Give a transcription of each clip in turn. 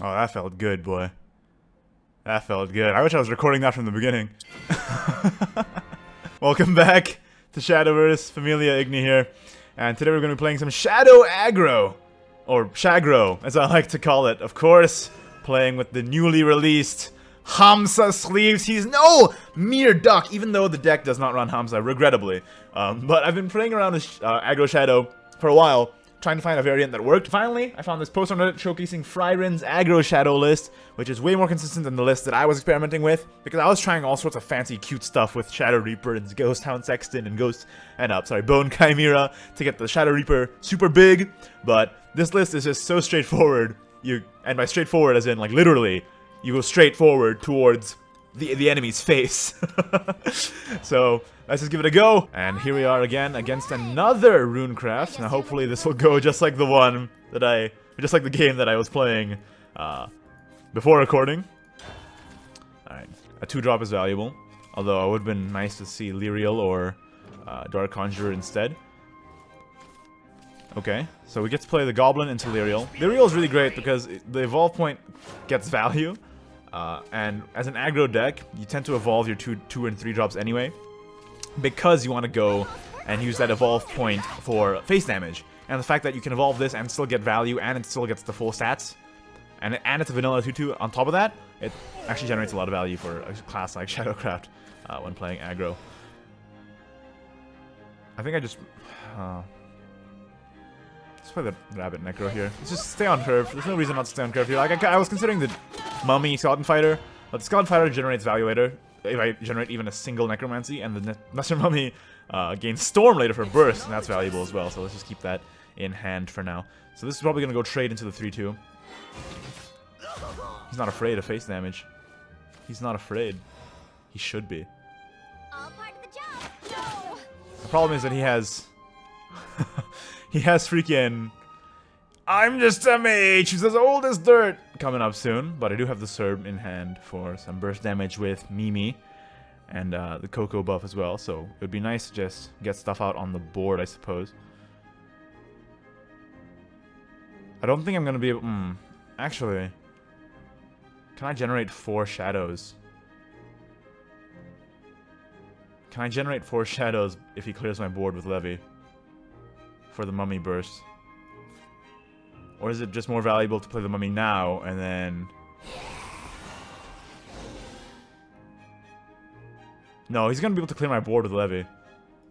Oh, that felt good, boy. That felt good. I wish I was recording that from the beginning. Welcome back to Shadowverse. Familia Igni here. And today we're going to be playing some Shadow Aggro. Or Shagro, as I like to call it. Of course, playing with the newly released Hamsa sleeves. He's no mere duck, even though the deck does not run Hamsa, regrettably. But I've been playing around with Aggro Shadow for a while, trying to find a variant that worked. Finally, I found this post on Reddit showcasing Fryrin's Aggro Shadow list, which is way more consistent than the list that I was experimenting with, because I was trying all sorts of fancy, cute stuff with Shadow Reaper and Ghost Hound Sexton and Bone Chimera to get the Shadow Reaper super big. But this list is just so straightforward. And by straightforward, as in like literally, you go straight forward towards the enemy's face. So let's just give it a go. And here we are again against another Runecraft. Now hopefully this will go just like the one that just like the game that I was playing before recording. Alright, a 2-drop is valuable. Although it would have been nice to see Lyriel or Dark Conjurer instead. Okay, so we get to play the Goblin into Lyriel. Lyriel is really great because the evolve point gets value. And as an aggro deck, you tend to evolve your 2 and 3 drops anyway, because you want to go and use that evolve point for face damage. And the fact that you can evolve this and still get value, and it still gets the full stats, and it's a vanilla 2/2 on top of that, it actually generates a lot of value for a class like Shadowcraft when playing aggro. I think I just... let's play the Rabbit Necro here. Let's just stay on curve. There's no reason not to stay on curve here. Like, I was considering the Mummy Skeleton Fighter, but the Skeleton Fighter generates value later if I generate even a single Necromancy, and the Lesser Mummy gains Storm later for Burst, and that's valuable as well, so let's just keep that in hand for now. So this is probably going to go trade into the 3/2. He's not afraid of face damage. He's not afraid. He should be. All part of the job. No. The problem is that he has... he has freaking... I'm just a mage who's as old as dirt coming up soon, but I do have the Cerb in hand for some burst damage with Mimi and the Coco buff as well, so it would be nice to just get stuff out on the board, I suppose. I don't think I'm going to be able... actually, can I generate 4 shadows? Can I generate 4 shadows if he clears my board with Levy for the Mummy burst? Or is it just more valuable to play the Mummy now, and then... No, he's gonna be able to clear my board with Levy.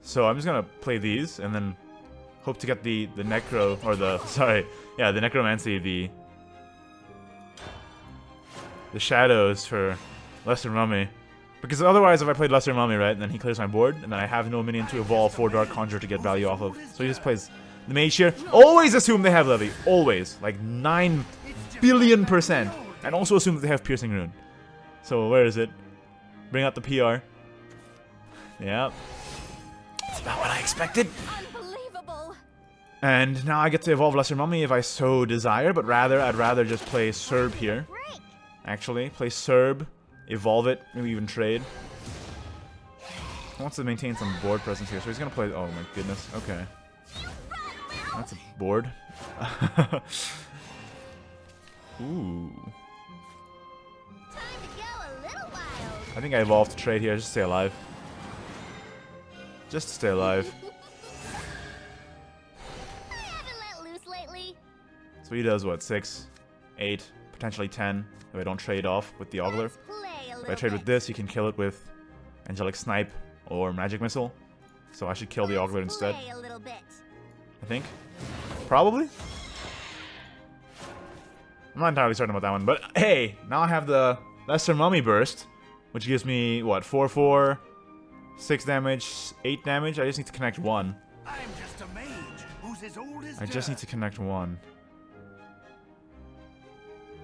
So I'm just gonna play these, and then hope to get the Necro, or the... Sorry, yeah, the Necromancy, the Shadows for Lesser Mummy. Because otherwise, if I played Lesser Mummy, right, and then he clears my board, and then I have no minion to evolve for Dark Conjurer to get value off of. So he just plays... the mage here. Always assume they have Levy. Always. Like 9 billion%. And also assume that they have Piercing Rune. So where is it? Bring out the PR. Yeah. That's about what I expected. Unbelievable. And now I get to evolve Lesser Mummy if I so desire. But I'd rather just play Cerb here. Actually, play Cerb. Evolve it. Maybe even trade. He wants to maintain some board presence here. So he's going to play... Oh my goodness. Okay. That's a board. Ooh. Time to go a little wild. I think I evolved to trade here just to stay alive. Just to stay alive. I haven't let loose lately. So he does what? 6, 8, potentially 10 if I don't trade off with the Ogler. Let's play a If I little trade with bit. this, he can kill it with Angelic Snipe or Magic Missile. So I should kill the Ogler instead, Play a little bit. I think. Probably? I'm not entirely certain about that one, but hey, now I have the Lesser Mummy Burst, which gives me, what, 4/4, 6 damage, 8 damage? I just need to connect 1. I'm just a mage who's as old as I just need to connect 1.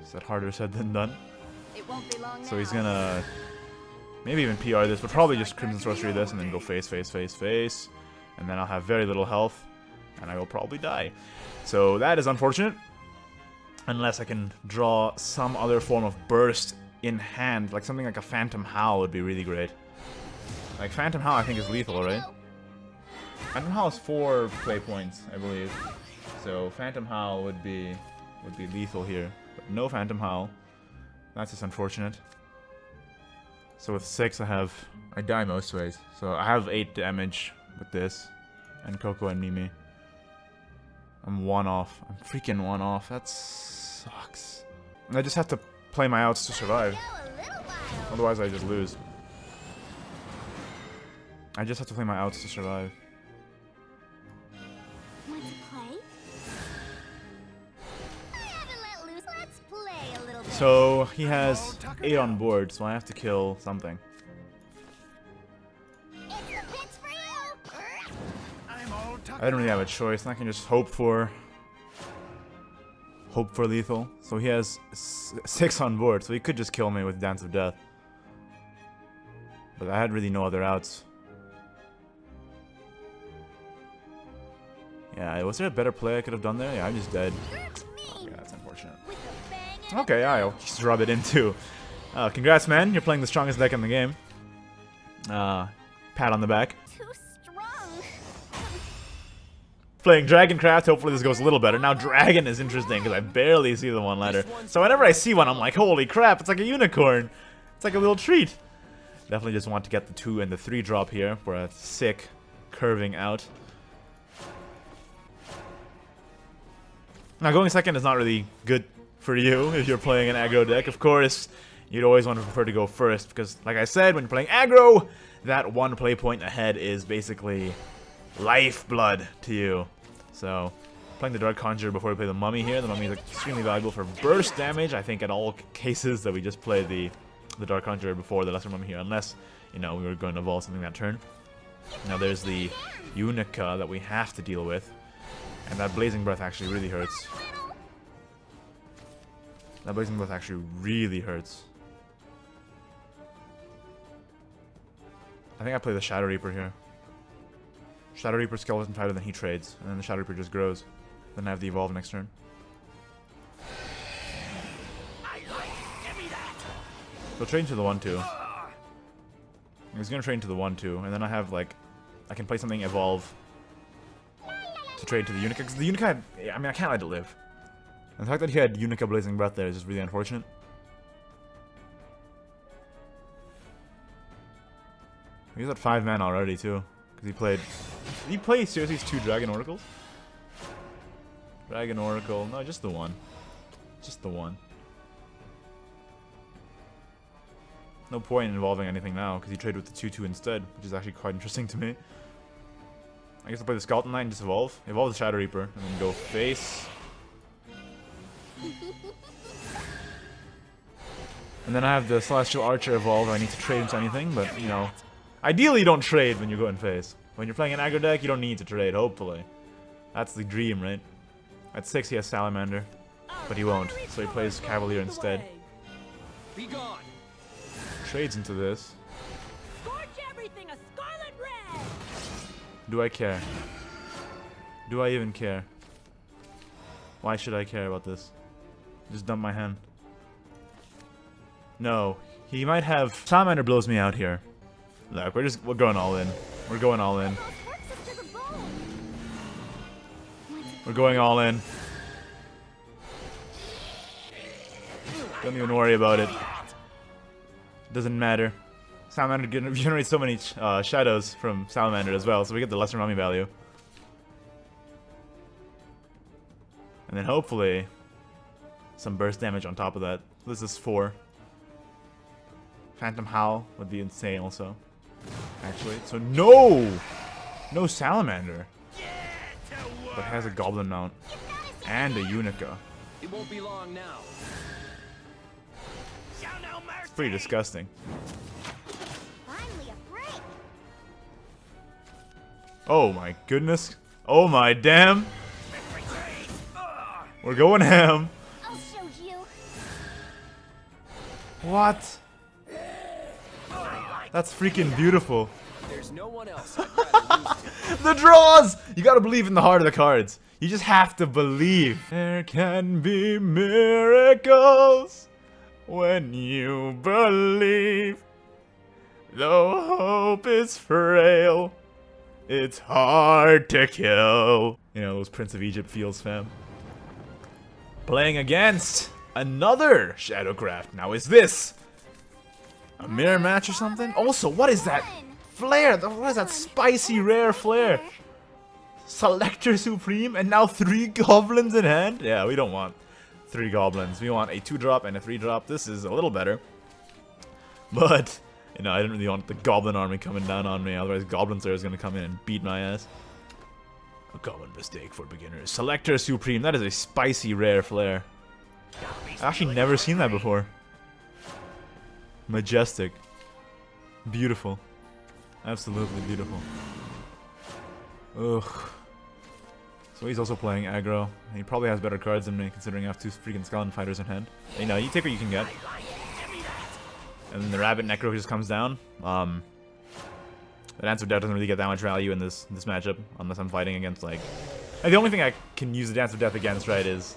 Is that harder said than done? It won't be long So he's now. gonna maybe even PR this, but probably just Crimson Sorcery this and then go face. And then I'll have very little health, and I will probably die. So that is unfortunate. Unless I can draw some other form of burst in hand, like something like a Phantom Howl would be really great. Like Phantom Howl I think is lethal, right? Phantom Howl is 4 play points, I believe. So Phantom Howl would be lethal here. But no Phantom Howl. That's just unfortunate. So with 6 I die most ways. So I have 8 damage with this. And Coco and Mimi. I'm 1 off. I'm freaking 1 off. That sucks. And I just have to play my outs to survive. Otherwise I just lose. I just have to play my outs to survive. Want to play? I haven't let loose. Let's play a little bit. So he has 8 on board, so I have to kill something. It's the pitch for you. I'm all tucked I don't really have a choice, and I can just hope for lethal. So he has 6 on board, so he could just kill me with Dance of Death. But I had really no other outs. Yeah, was there a better play I could have done there? Yeah, I'm just dead. Yeah, that's unfortunate. Okay, I'll just rub it in too. Congrats, man. You're playing the strongest deck in the game. Pat on the back. Too strong. Playing Dragoncraft, hopefully this goes a little better. Now Dragon is interesting because I barely see the 1 letter. So whenever I see one, I'm like, holy crap, it's like a unicorn. It's like a little treat. Definitely just want to get the 2 and the 3 drop here for a sick curving out. Now going second is not really good for you if you're playing an aggro deck. Of course, you'd always want to prefer to go first because, like I said, when you're playing aggro, that 1 play point ahead is basically lifeblood to you. So, playing the Dark Conjurer before we play the Mummy here. The Mummy is extremely valuable for burst damage. I think in all cases that we just play the Dark Conjurer before the Lesser Mummy here, unless, you know, we were going to evolve something that turn. Now there's the Unica that we have to deal with. And that Blazing Breath actually really hurts. That Blazing Breath actually really hurts. I think I play the Shadow Reaper here. Shadow Reaper Skeleton Fighter, then he trades. And then the Shadow Reaper just grows. Then I have the Evolve next turn. So trade into the 1-2. He's gonna trade into the 1-2. And then I have, like, I can play something Evolve to trade to the Unica, because the Unica had, I mean, I can't let it live. And the fact that he had Unica Blazing Breath there is just really unfortunate. He's at 5 mana already too, because he played. Did he play seriously 2 Dragon Oracles? Dragon Oracle, no, just the 1. Just the 1. No point in involving anything now, because he traded with the 2-2 instead, which is actually quite interesting to me. I guess I'll play the Skeleton Knight and just evolve. Evolve the Shadow Reaper, and then go face. And then I have the Celestial Archer evolve. I need to trade into anything, but, you know, ideally you don't trade when you go in face. When you're playing an aggro deck, you don't need to trade, hopefully. That's the dream, right? At 6 he has Salamander, but he won't, so he plays Cavalier instead. Be gone. Trades into this. Scorch everything a scarlet red. Do I care? Do I even care? Why should I care about this? Just dump my hand. No. He might have... Salamander blows me out here. Look, we're going all in. We're going all in. We're going all in. Don't even worry about it. Doesn't matter. Salamander generates so many shadows from Salamander as well, so we get the Lesser Mummy value. And then hopefully some burst damage on top of that. This is 4. Phantom Howl would be insane also. Actually. So no Salamander. But has a Goblin Mount. And a Unica. It won't be long now. It's pretty disgusting. Finally a break. Oh my goodness. Oh my damn. We're going ham. I'll show you. What? That's freaking beautiful. There's no one else I'd rather lose to. The draws! You gotta believe in the heart of the cards. You just have to believe. There can be miracles when you believe. Though hope is frail, it's hard to kill. You know, those Prince of Egypt feels, fam. Playing against Another Shadowcraft. Now is this a mirror match or something? Also, what is that flare? What is that spicy rare flare? Selector Supreme and now 3 goblins in hand? Yeah, we don't want 3 goblins. We want a 2-drop and a 3-drop. This is a little better. But, you know, I didn't really want the goblin army coming down on me. Otherwise, Goblin Slayer is going to come in and beat my ass. A common mistake for beginners. Selector Supreme. That is a spicy rare flare. I've actually never seen that before. Majestic. Beautiful. Absolutely beautiful. Ugh. So he's also playing aggro. He probably has better cards than me, considering I have 2 freaking skeleton fighters in hand. You know, you take what you can get. And then the rabbit necro just comes down. The Dance of Death doesn't really get that much value in this matchup, unless I'm fighting against like the only thing I can use the Dance of Death against, right, is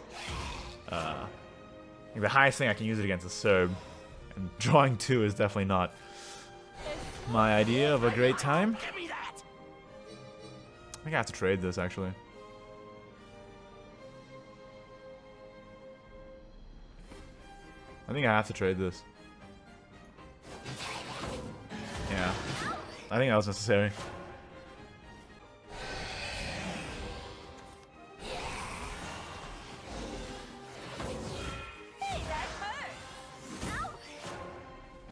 the highest thing I can use it against is Cerb, and drawing 2 is definitely not my idea of a great time. I think I have to trade this actually. I think I have to trade this. Yeah. I think that was necessary.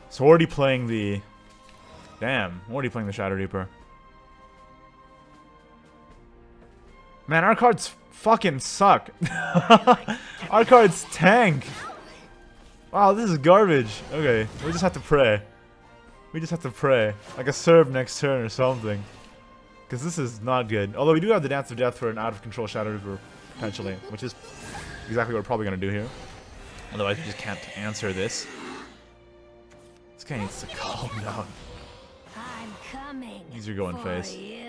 So already playing the... Damn, already playing the Shadow Reaper. Man, our cards fucking suck. Our cards tank. Wow, this is garbage. Okay, we just have to pray. We just have to pray. Like a serve next turn or something. Because this is not good. Although we do have the Dance of Death for an out-of-control Shadow Reaper, potentially. Which is exactly what we're probably going to do here. Otherwise, we just can't answer this. This guy needs to calm down. I'm coming. These are going for face. you.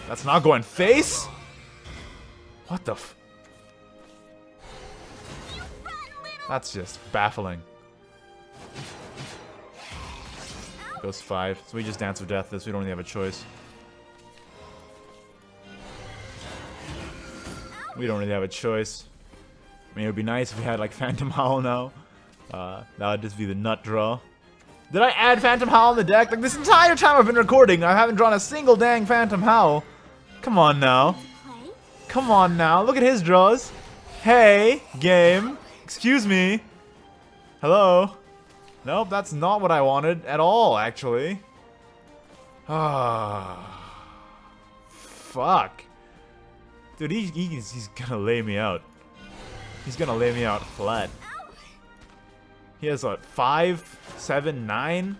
That's not going face? What the f... That's just baffling. Goes 5. So we just Dance of Death this. We don't really have a choice. We don't really have a choice. I mean, it would be nice if we had like Phantom Howl now. That would just be the nut draw. Did I add Phantom Howl in the deck? Like this entire time I've been recording, I haven't drawn a single dang Phantom Howl. Come on now. Come on now. Look at his draws. Hey, game. Excuse me. Hello. Nope, that's not what I wanted at all, actually. Ah. Fuck. Dude, he's gonna lay me out. He's gonna lay me out flat. He has what, 5, 7, 9?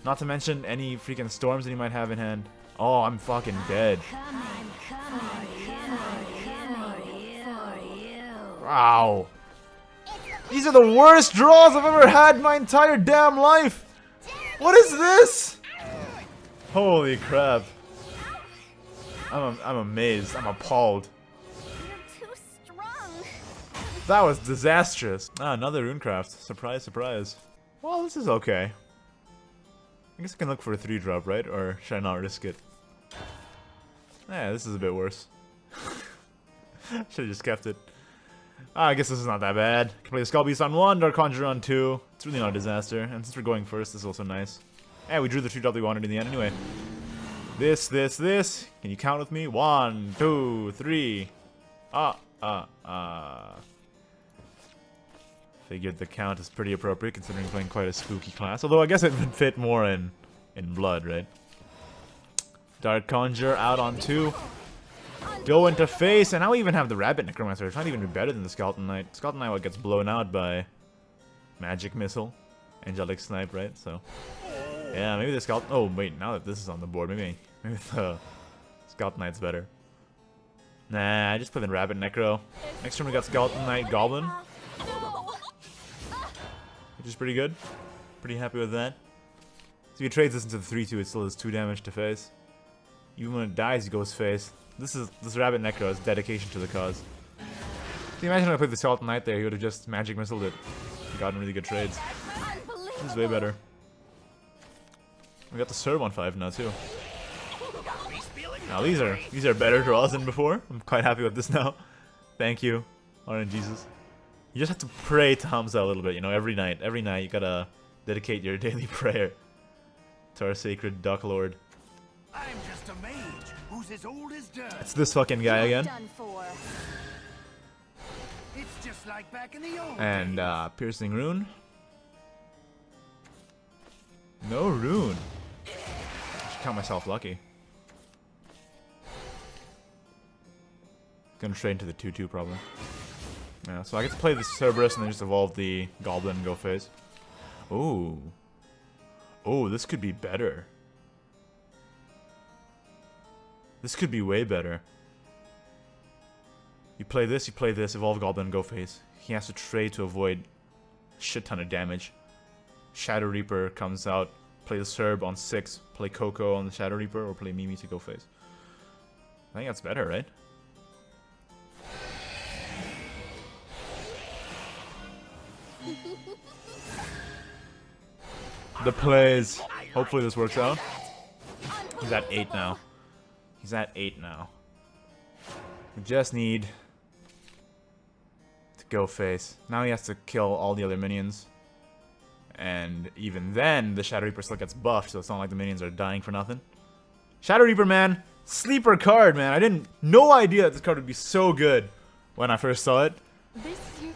Not to mention any freaking storms that he might have in hand. Oh, I'm fucking dead. Wow. These are the worst draws I've ever had in my entire damn life. What is this? Holy crap. I'm amazed. I'm appalled. You're too strong. That was disastrous. Ah, another Runecraft. Surprise, surprise. Well, this is okay. I guess I can look for a 3-drop, right? Or should I not risk it? Yeah, this is a bit worse. Should have just kept it. I guess this is not that bad. Can play the Skull Beast on 1, Dark Conjurer on 2. It's really not a disaster. And since we're going first, this is also nice. Yeah, we drew the 2-drop we wanted in the end anyway. This. Can you count with me? 1, 2, 3. Figured the count is pretty appropriate considering playing quite a spooky class. Although I guess it would fit more in blood, right? Dark Conjurer out on 2. Go into face, and now we even have the Rabbit Necromancer. It's not even better than the Skeleton Knight. Skeleton Knight gets blown out by Magic Missile, Angelic Snipe, right? So, yeah, maybe the Skeleton... Oh, wait, now that this is on the board, maybe the Skeleton Knight's better. Nah, I just put in Rabbit Necro. Next turn we got Skeleton Knight Goblin, which is pretty good. Pretty happy with that. So he trades this into the 3-2, it still does 2 damage to face. Even when it dies, he goes face. This Rabbit Necro is dedication to the cause. Can you imagine if I played the Skeleton Knight there, he would have just Magic Missiled it. Gotten really good trades. This is way better. We got the Serb on 5 now too. Now these are better draws than before. I'm quite happy with this now. Thank you, RNGesus. You just have to pray to Hamza a little bit, you know, every night. Every night you gotta dedicate your daily prayer to our sacred Duck Lord. I'm just a mage who's as old as dirt. It's this fucking guy again. Done for. It's just like back in the old And days. piercing rune. No rune. I should count myself lucky. Gonna trade into the 2-2 probably. Yeah, so I get to play the Cerberus and then just evolve the Goblin and go phase. Ooh. Oh, this could be better. This could be way better. You play this, evolve Goblin, go phase. He has to trade to avoid a shit ton of damage. Shadow Reaper comes out, play the Cerb on 6, play Coco on the Shadow Reaper, or play Mimi to go phase. I think that's better, right? The plays. Hopefully this works out. He's at 8 now. He's at 8 now. We just need to go face. Now he has to kill all the other minions. And even then, the Shadow Reaper still gets buffed, so it's not like the minions are dying for nothing. Shadow Reaper, man. Sleeper card, man. I didn't... No idea that this card would be so good when I first saw it.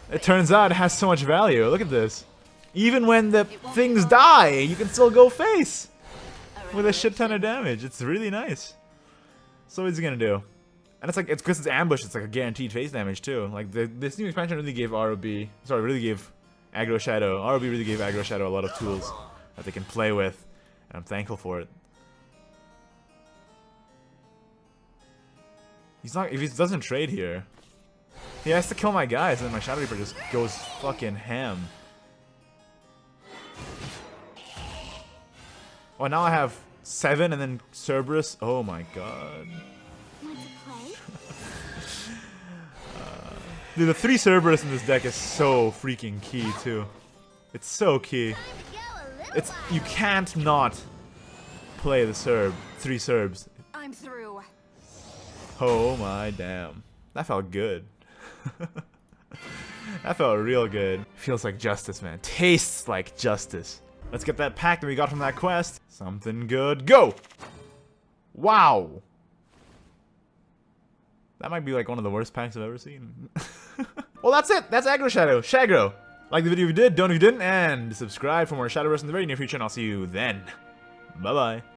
It turns out it has so much value. Look at this. Even when the things die, you can still go face with a shit ton of damage. It's really nice. So what's he gonna do? And it's like, it's because it's ambush, it's like a guaranteed face damage too. Like this new expansion really gave RoB, sorry, really gave Aggro Shadow, RoB really gave Aggro Shadow a lot of tools that they can play with, and I'm thankful for it. He's not, if he doesn't trade here, he has to kill my guys, and then my Shadow Reaper just goes fucking ham. Oh, now I have 7 and then Cerberus. Oh my god. Want to play? Dude, the 3 Cerberus in this deck is so freaking key too. It's so key. Time to go a little It's while. you can't not play the 3 Cerbs. I'm through. Oh my damn. That felt good. That felt real good. Feels like justice, man. Tastes like justice. Let's get that pack that we got from that quest. Something good. Go! Wow! That might be like one of the worst packs I've ever seen. Well, that's it. That's Aggro Shadow. Shagro. Like the video if you did, don't if you didn't, and subscribe for more Shadowverse in the very near future, and I'll see you then. Bye-bye.